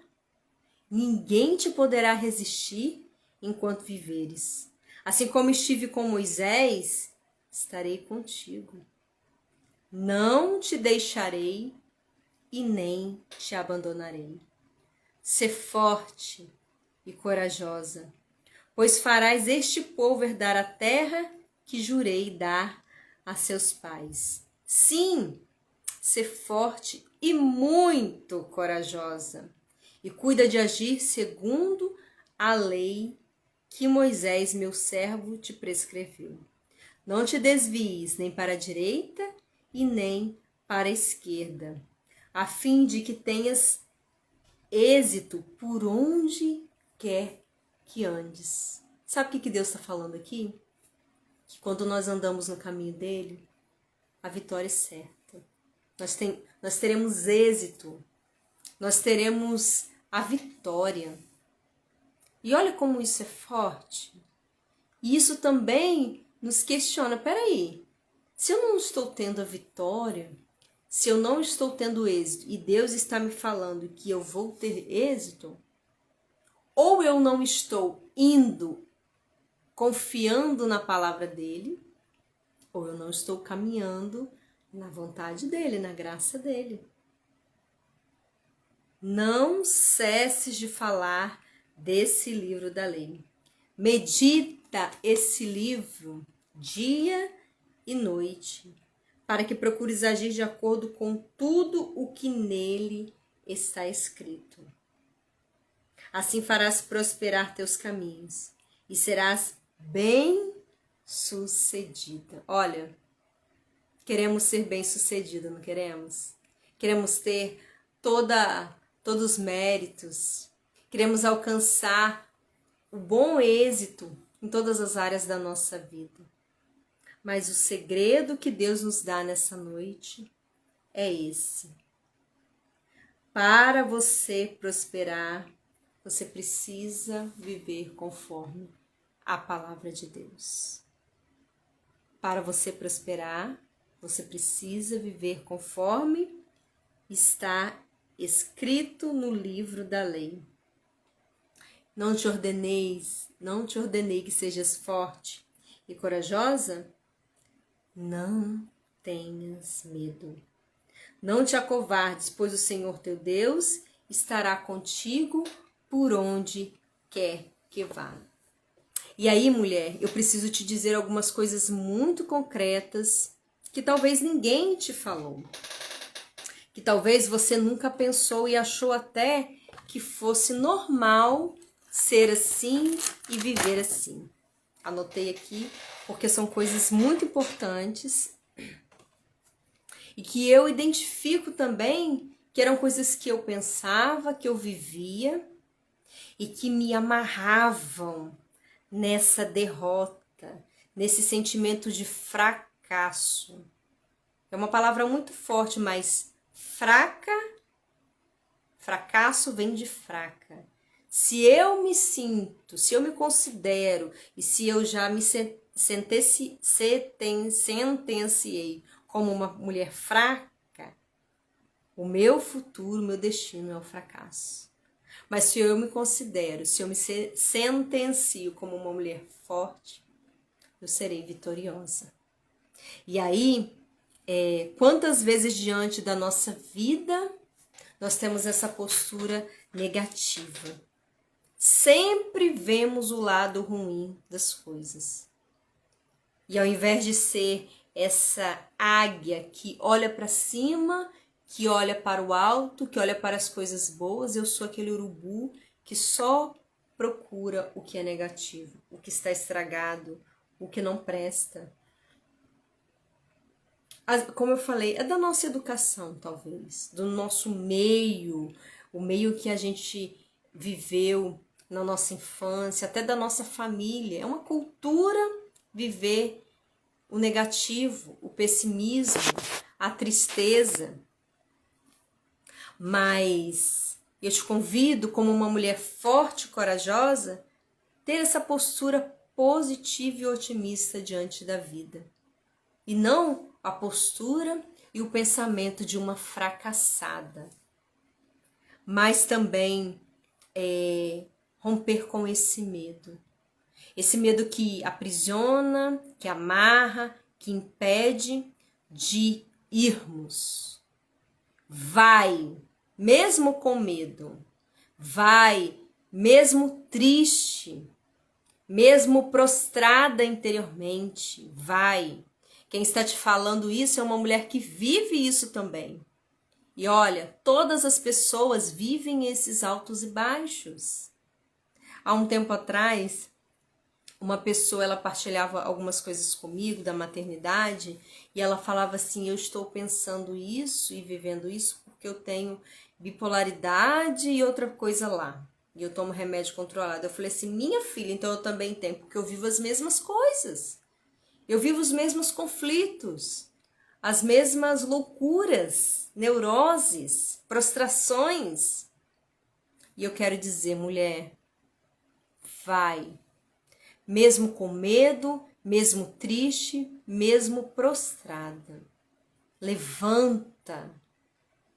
Ninguém te poderá resistir enquanto viveres. Assim como estive com Moisés, estarei contigo. Não te deixarei e nem te abandonarei. Sê forte e corajosa, pois farás este povo herdar a terra que jurei dar a seus pais. Sim, sê forte e muito corajosa, e cuida de agir segundo a lei que Moisés, meu servo, te prescreveu. Não te desvies nem para a direita e nem para a esquerda, a fim de que tenhas êxito por onde quer que andes. Sabe o que Deus está falando aqui? Que quando nós andamos no caminho dele, a vitória é certa. Nós teremos êxito, nós teremos a vitória. E olha como isso é forte. E isso também nos questiona, peraí, se eu não estou tendo a vitória, se eu não estou tendo êxito e Deus está me falando que eu vou ter êxito, ou eu não estou indo confiando na palavra dele, ou eu não estou caminhando na vontade dele, na graça dele. Não cesses de falar desse livro da lei. Medita esse livro dia e noite, para que procures agir de acordo com tudo o que nele está escrito. Assim farás prosperar teus caminhos e serás bem-sucedida. Olha, queremos ser bem-sucedida, não queremos? Queremos ter todos os méritos, queremos alcançar o bom êxito em todas as áreas da nossa vida. Mas o segredo que Deus nos dá nessa noite é esse. Para você prosperar, você precisa viver conforme a palavra de Deus. Para você prosperar, você precisa viver conforme está escrito no livro da lei. Não te ordenei que sejas forte e corajosa? Não tenhas medo. Não te acovardes, pois o Senhor teu Deus estará contigo por onde quer que vá. E aí, mulher, eu preciso te dizer algumas coisas muito concretas que talvez ninguém te falou. Que talvez você nunca pensou e achou até que fosse normal ser assim e viver assim. Anotei aqui porque são coisas muito importantes e que eu identifico também que eram coisas que eu pensava, que eu vivia e que me amarravam nessa derrota, nesse sentimento de fracasso. É uma palavra muito forte, mas fracasso vem de fraca. Se eu me sinto, se eu me considero e se eu já me sentenciei como uma mulher fraca, o meu futuro, o meu destino é o fracasso. Mas se eu me considero, se eu me sentencio como uma mulher forte, eu serei vitoriosa. E aí, quantas vezes diante da nossa vida nós temos essa postura negativa? Sempre vemos o lado ruim das coisas. E ao invés de ser essa águia que olha para cima, que olha para o alto, que olha para as coisas boas, eu sou aquele urubu que só procura o que é negativo, o que está estragado, o que não presta. Como eu falei, é da nossa educação, talvez, do nosso meio, o meio que a gente viveu na nossa infância, até da nossa família. É uma cultura viver o negativo, o pessimismo, a tristeza. Mas eu te convido, como uma mulher forte e corajosa, ter essa postura positiva e otimista diante da vida. E não a postura e o pensamento de uma fracassada. Mas também romper com esse medo. Esse medo que aprisiona, que amarra, que impede de irmos. Vai, mesmo com medo. Vai, mesmo triste. Mesmo prostrada interiormente. Vai. Quem está te falando isso é uma mulher que vive isso também. E olha, todas as pessoas vivem esses altos e baixos. Há um tempo atrás, uma pessoa, ela partilhava algumas coisas comigo da maternidade e ela falava assim, eu estou pensando isso e vivendo isso porque eu tenho bipolaridade e outra coisa lá. E eu tomo remédio controlado. Eu falei assim, minha filha, então eu também tenho, porque eu vivo as mesmas coisas. Eu vivo os mesmos conflitos, as mesmas loucuras, neuroses, prostrações. E eu quero dizer, mulher, vai. Mesmo com medo, mesmo triste, mesmo prostrada. Levanta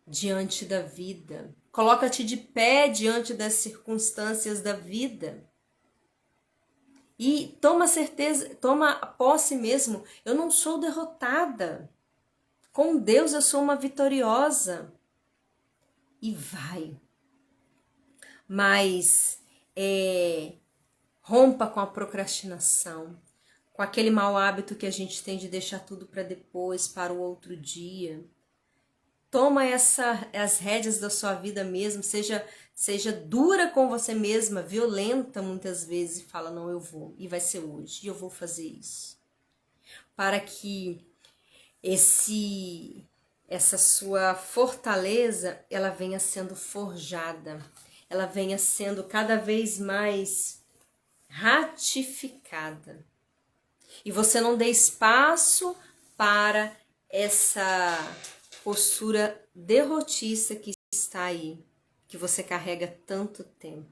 diante da vida. Coloca-te de pé diante das circunstâncias da vida. E toma certeza, toma posse mesmo, eu não sou derrotada. Com Deus eu sou uma vitoriosa. E vai. Mas rompa com a procrastinação, com aquele mau hábito que a gente tem de deixar tudo para depois, para o outro dia. Toma as rédeas da sua vida mesmo, seja dura com você mesma, violenta muitas vezes, e fala, não, eu vou, e vai ser hoje, e eu vou fazer isso. Para que essa sua fortaleza, ela venha sendo forjada, ela venha sendo cada vez mais ratificada. E você não dê espaço para postura derrotista que está aí, que você carrega tanto tempo.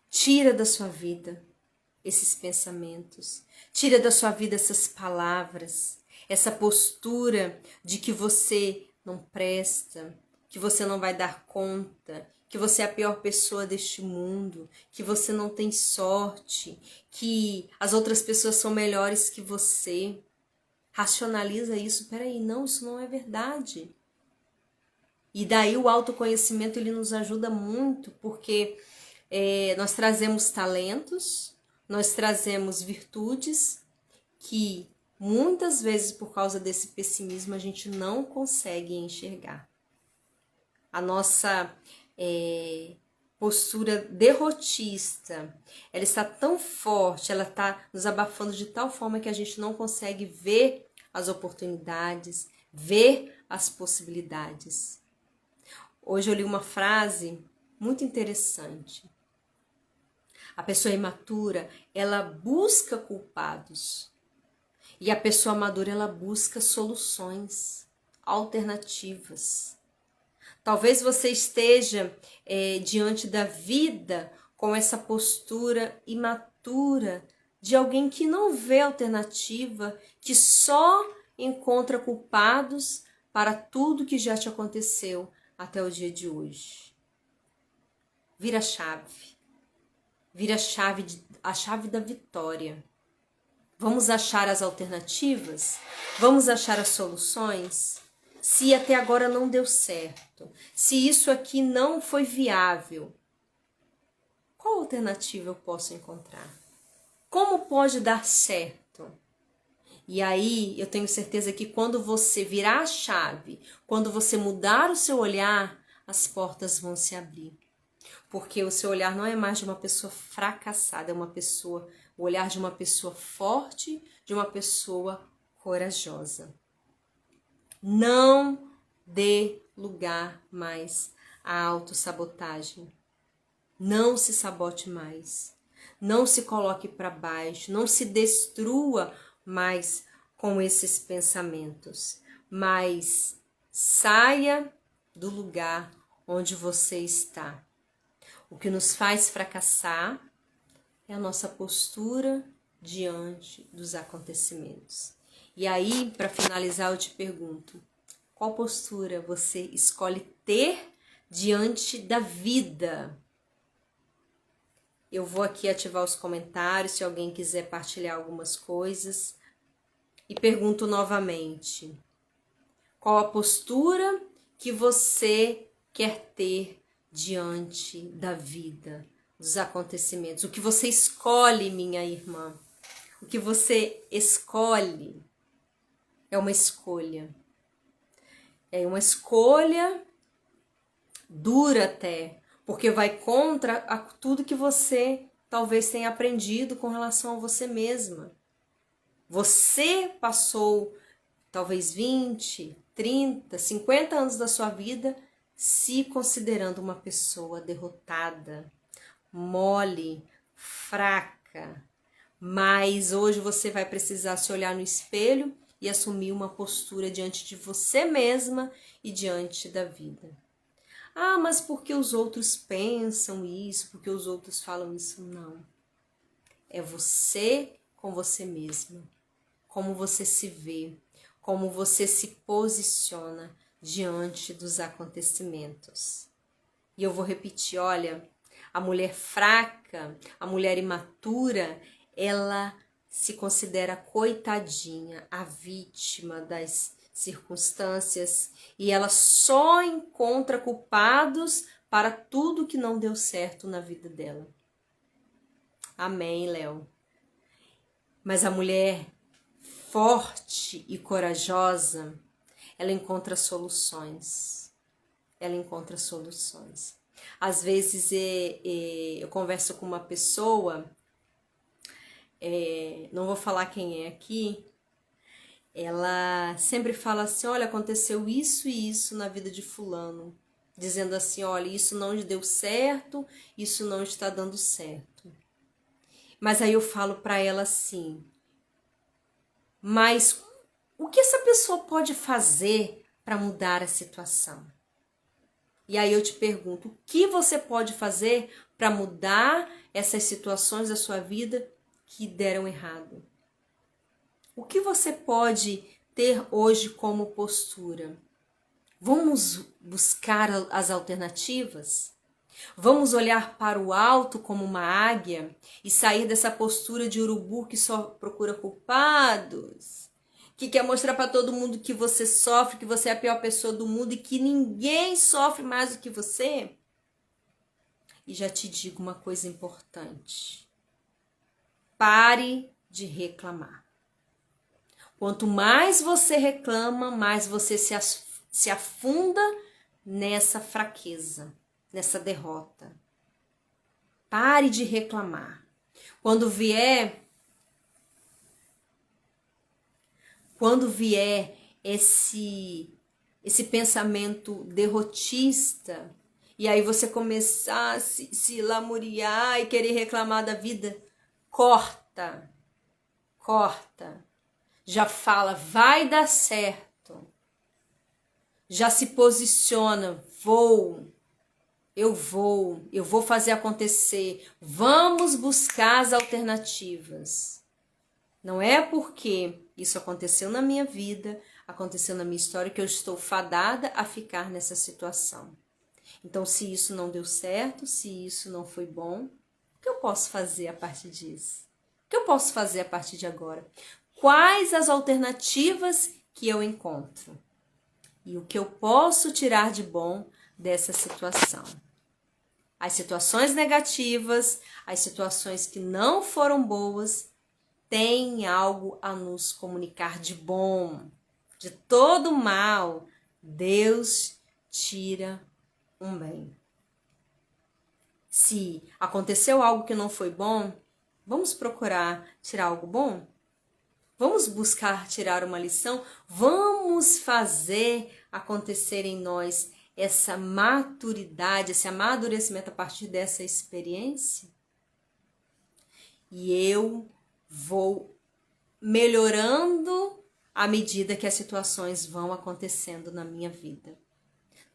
Tira da sua vida esses pensamentos, tira da sua vida essas palavras, essa postura de que você não presta, que você não vai dar conta, que você é a pior pessoa deste mundo, que você não tem sorte, que as outras pessoas são melhores que você. Racionaliza isso, peraí, não, isso não é verdade. E daí o autoconhecimento ele nos ajuda muito, porque nós trazemos talentos, nós trazemos virtudes que muitas vezes por causa desse pessimismo a gente não consegue enxergar. A nossa postura derrotista, ela está tão forte, ela está nos abafando de tal forma que a gente não consegue ver as oportunidades, ver as possibilidades. Hoje eu li uma frase muito interessante. A pessoa imatura, ela busca culpados. E a pessoa madura, ela busca soluções, alternativas. Talvez você esteja diante da vida com essa postura imatura de alguém que não vê alternativa, que só encontra culpados para tudo que já te aconteceu até o dia de hoje. Vira a chave. Vira a chave da vitória. Vamos achar as alternativas? Vamos achar as soluções? Se até agora não deu certo, se isso aqui não foi viável, qual alternativa eu posso encontrar? Como pode dar certo? E aí eu tenho certeza que quando você virar a chave, quando você mudar o seu olhar, as portas vão se abrir. Porque o seu olhar não é mais de uma pessoa fracassada, é o olhar de uma pessoa forte, de uma pessoa corajosa. Não dê lugar mais à autossabotagem. Não se sabote mais. Não se coloque para baixo. Não se destrua mais com esses pensamentos. Mas saia do lugar onde você está. O que nos faz fracassar é a nossa postura diante dos acontecimentos. E aí, para finalizar, eu te pergunto, qual postura você escolhe ter diante da vida? Eu vou aqui ativar os comentários, se alguém quiser partilhar algumas coisas. E pergunto novamente, qual a postura que você quer ter diante da vida, dos acontecimentos? O que você escolhe, minha irmã? O que você escolhe é uma escolha. É uma escolha dura até, porque vai contra tudo que você talvez tenha aprendido com relação a você mesma. Você passou talvez 20, 30, 50 anos da sua vida se considerando uma pessoa derrotada, mole, fraca. Mas hoje você vai precisar se olhar no espelho e assumir uma postura diante de você mesma e diante da vida. Ah, mas porque os outros pensam isso, porque os outros falam isso? Não. É você com você mesma. Como você se vê, como você se posiciona diante dos acontecimentos. E eu vou repetir, olha, a mulher fraca, a mulher imatura, ela se considera coitadinha, a vítima das circunstâncias, e ela só encontra culpados para tudo que não deu certo na vida dela. Amém, Léo. Mas a mulher forte e corajosa, ela encontra soluções. Ela encontra soluções. Às vezes eu converso com uma pessoa, não vou falar quem é aqui, ela sempre fala assim, olha, aconteceu isso e isso na vida de fulano. Dizendo assim, olha, isso não deu certo, isso não está dando certo. Mas aí eu falo para ela assim, mas O que essa pessoa pode fazer para mudar a situação? E aí eu te pergunto, o que você pode fazer para mudar essas situações da sua vida que deram errado? O que você pode ter hoje como postura? Vamos buscar as alternativas? Vamos olhar para o alto como uma águia e sair dessa postura de urubu que só procura culpados, que quer mostrar para todo mundo que você sofre, que você é a pior pessoa do mundo e que ninguém sofre mais do que você? E já te digo uma coisa importante. Pare de reclamar. Quanto mais você reclama, mais você se afunda nessa fraqueza, nessa derrota. Pare de reclamar. Quando vier esse pensamento derrotista, e aí você começar a se lamuriar e querer reclamar da vida, corta. Já fala, vai dar certo. Já se posiciona, eu vou fazer acontecer. Vamos buscar as alternativas. Não é porque isso aconteceu na minha vida, aconteceu na minha história, que eu estou fadada a ficar nessa situação. Então, se isso não deu certo, se isso não foi bom, o que eu posso fazer a partir disso? O que eu posso fazer a partir de agora? Quais as alternativas que eu encontro? E o que eu posso tirar de bom dessa situação? As situações negativas, as situações que não foram boas, têm algo a nos comunicar de bom. De todo mal, Deus tira um bem. Se aconteceu algo que não foi bom, vamos procurar tirar algo bom? Vamos buscar tirar uma lição? Vamos fazer acontecer em nós essa maturidade, esse amadurecimento a partir dessa experiência? E eu vou melhorando à medida que as situações vão acontecendo na minha vida.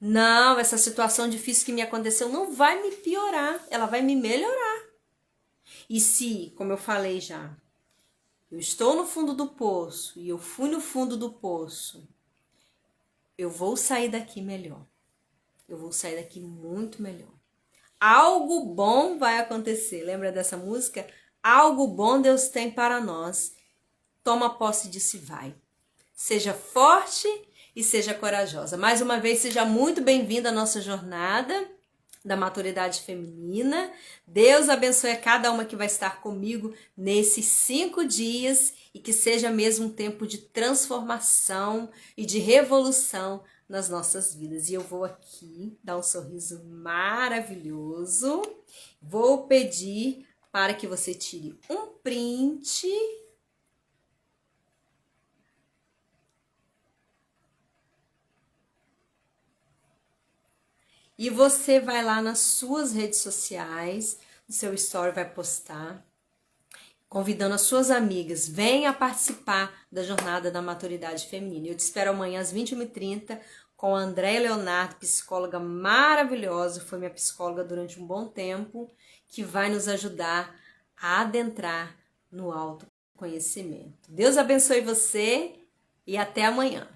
Não, essa situação difícil que me aconteceu não vai me piorar, ela vai me melhorar. E se, como eu falei já, eu estou no fundo do poço e eu fui no fundo do poço, eu vou sair daqui melhor. Eu vou sair daqui muito melhor. Algo bom vai acontecer. Lembra dessa música? Algo bom Deus tem para nós. Toma posse disso e vai. Seja forte e seja corajosa. Mais uma vez, seja muito bem-vinda à nossa jornada da maturidade feminina. Deus abençoe a cada uma que vai estar comigo nesses 5 dias e que seja mesmo um tempo de transformação e de revolução nas nossas vidas. E eu vou aqui dar um sorriso maravilhoso. Vou pedir para que você tire um print. E você vai lá nas suas redes sociais, no seu story vai postar, convidando as suas amigas, venha participar da jornada da maturidade feminina. Eu te espero amanhã às 21h30 com a Andréia Leonardo, psicóloga maravilhosa, foi minha psicóloga durante um bom tempo, que vai nos ajudar a adentrar no autoconhecimento. Deus abençoe você e até amanhã.